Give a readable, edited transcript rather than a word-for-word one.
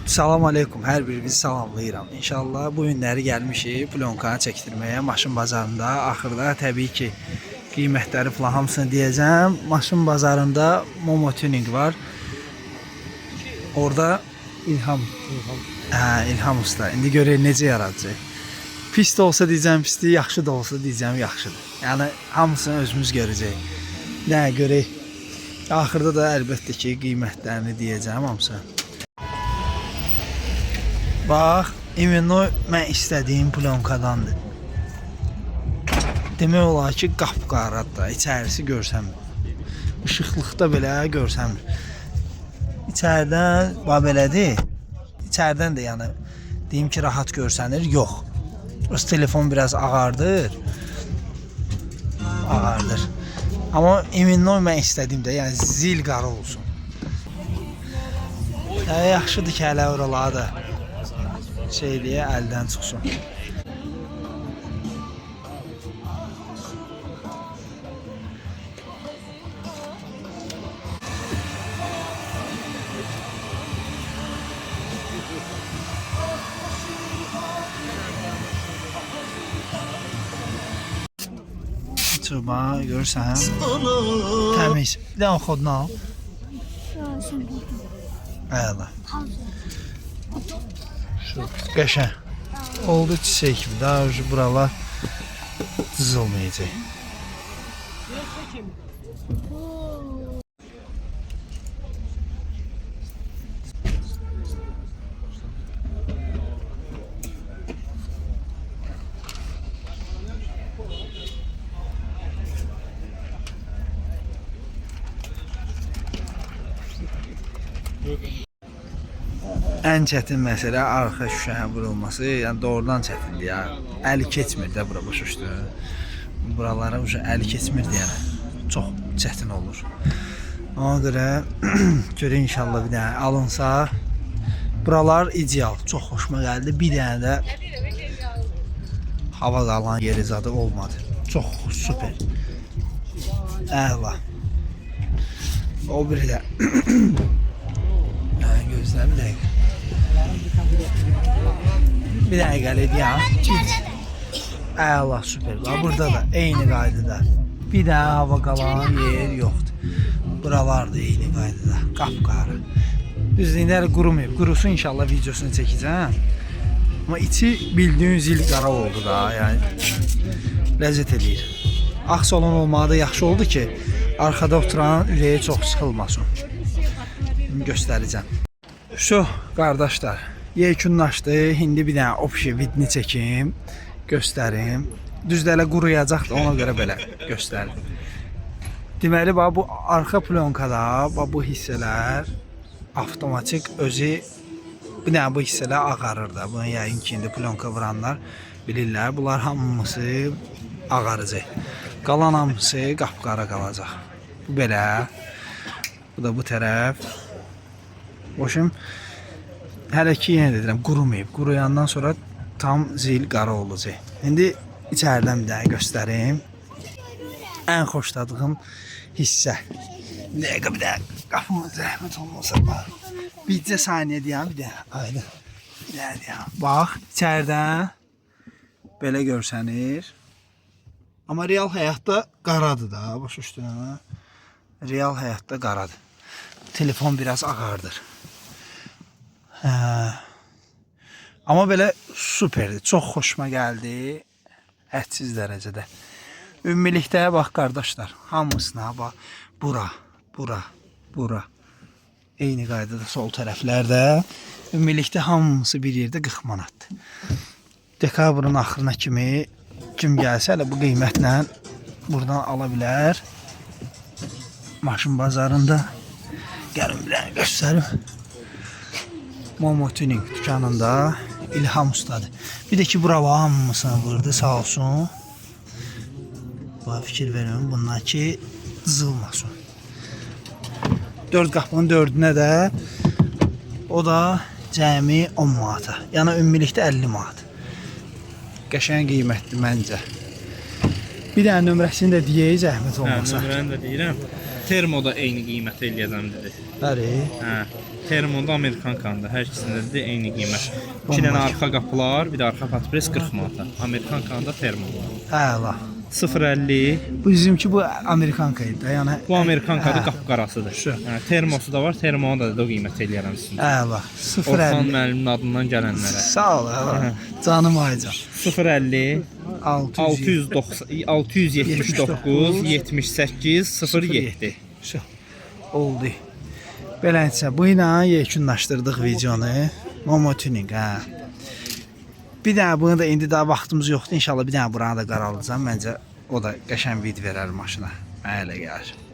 Salam aleykum, hər birinizi salamlayıram. İnşallah bu günləri gəlmişik plyonkanı çəkdirməyə maşın bazarında. Axırda təbii ki, qiymətləri falan hamısını deyəcəm. Maşın bazarında Momo Tuning var. Orada İlham usta. İndi görək necə yaradacaq. Pis də olsa deyəcəm pisdir, yaxşı da olsa deyəcəm yaxşıdır. Yəni hamısını özümüz görəcəyik. Nə görək. Axırda da əlbəttə ki, qiymətlərini deyəcəm hamısını. Bax, imенно mən istədiyim plyonkadandır. Demək olar ki, qapqaradır da, içərisi görsənmir. Işıqlıqda belə görsənmir. İçərdən, belədir. İçərdən də yəni, deyim ki, rahat görsənir, yox. Öz telefon biraz ağardır. Ağardır. Amma imенно mən istədiyim də, yəni zil qara olsun. Yaxşıdır ki, hələ oralarda şeyliyə əldən çıxsın. Çıba görürsən, təmiz. Bir dənə xodunu al. Əla. Şu qəşəng. Oldu çiçək kimi. Daha önce buralar düzülməyəcək. Ən çətin məsələ arxa şüşənin vurulması, yəni doğrudan çətindir ya. Əli keçmir də bura başa düşdü. Buralara əli keçmir yəni. Çox çətin olur. Ona görə görək inşallah bir dənə alınsa. Buralar ideal, çox xoşuma gəldi. Bir dənə də hava qalan yeri zadı olmadı. Çox süper. Əla. O biri də gözlə bir dəqiqə. Bir dəqiqəlik ya. Əla, süper. Burada da eyni qaydada. Bir dənə hava qalan yer yoxdur. Buralar da eyni qaydada. Qapqara. Düzlükləri qurumayıb. Qurusu inşallah videosunu çəkəcəm. Amma içi bildiğin zil qara oldu da. Yəni ləzzət edir. Ağ salon olmağı da yaxşı oldu ki, arkada oturan ürəyi çox sıxılmasın. Göstərəcəm. Şu qardaşlar, yekunlaşdı. İndi bir dənə opşi vidini çəkim, göstərim. Düzdələ quruyacaq da ona görə belə göstərim. Deməli, bu arxa plyonkada bu hissələr avtomatik özü bir dənə bu hissələr ağarır da. Bunu yəqin ki, indi plyonka vuranlar bilirlər. Bunlar hamısı ağaracaq. Qalan hamısı qapqara qalacaq. Bu belə. Bu da bu tərəf. Boşum. Hələ ki yenə dedirəm, qurumayıb. Quruyandan sonra tam zil qara olacaq. İndi içərdən bir dənə göstərim. Ən xoşladığım hissə. Bir dənə qapımız zəhmət olmasa. Bircə saniyə deyəm, bir dənə. Aynen. Bir dənə deyəm. Bax, içərdən belə görsənir. Amma real həyatda qaradır da, başa düşdün. Real həyatda qaradır. Telefon biraz ağardır. Amma belə süperdir. Çox xoşuma gəldi. Hədsiz dərəcədə. Ümumilikdə bax qardaşlar, hamısına bax. Bura. Eyni qaydada sol tərəflərdə. Ümumilikdə hamısı bir yerdə 40 manatdır. Dekabrın axırına kimi kim gəlsə hələ bu qiymətlə buradan ala bilər. Maşın bazarında gəlin bir dənə göstərim. Momo Tuning dükkanında İlham ustadır. Bir də ki, bura hamısını vurdu, sağ olsun. Fikir veriyorum bundan ki, dızılmasın. 4 qapının 4-ünə də o da cəmi 10 manata. Yəni ümumilikdə 50 manat. Qəşəng qiymətdir məncə. Bir dənə nömrəsini də deyək, zəhmət olmasa. Nömrəni də deyirəm. Termoda eyni qiymət eləyəcəm dedi. Bəli. Termonda, Amerikankanda. Hər ikisində də eyni qiymət. 2 dənə arxa qapılar, bir də arxa patpres 40 manata. Amerikankanda, Termonda. Əla. 0.50. Bu bizimki bu Amerikanka idi da, yəni. Bu Amerikankadır, qapqarasıdır. Şu. Hə, termosu da var, termona da o qiymət eləyərəm sizin. Əla. Orxan 0.50. müəllimin adından gələnlərə. Sağ ol, əla. Canım aycan. 0.50 600. 679 78 07. Şu. Oldu. Beləncə, bu ilə yekunlaşdırdıq videonu. Momo Tuning, hə. Bir dənə bunu da indi daha vaxtımız yoxdur. İnşallah bir dənə buranı da qaralacağam. Məncə o da qəşəng vid verər maşına. Mənə elə gəlir.